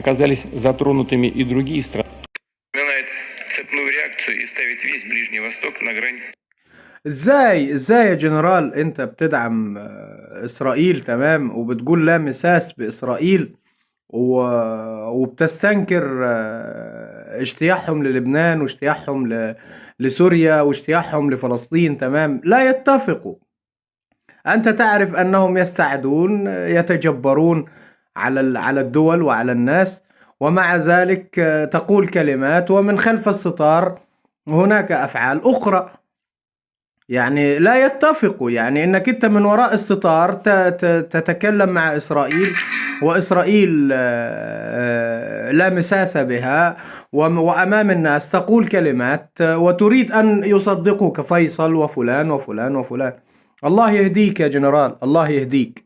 оказались затронутыми и другие страны. Напоминает цепную реакцию и ставит весь Ближний Восток на грань. ازاي يا جنرال انت بتدعم اسرائيل، تمام، وبتقول لا مساس باسرائيل وبتستنكر اجتياحهم للبنان واجتياحهم لسوريا واجتياحهم لفلسطين، تمام، لا يتفقوا. أنت تعرف أنهم يستعدون يتجبرون على الدول وعلى الناس، ومع ذلك تقول كلمات ومن خلف الستار هناك أفعال أخرى. يعني لا يتفقوا، يعني انك انت من وراء الستار تتكلم مع اسرائيل، واسرائيل لا مساس بها، وامام الناس تقول كلمات وتريد ان يصدقوك فيصل وفلان وفلان وفلان. الله يهديك يا جنرال، الله يهديك.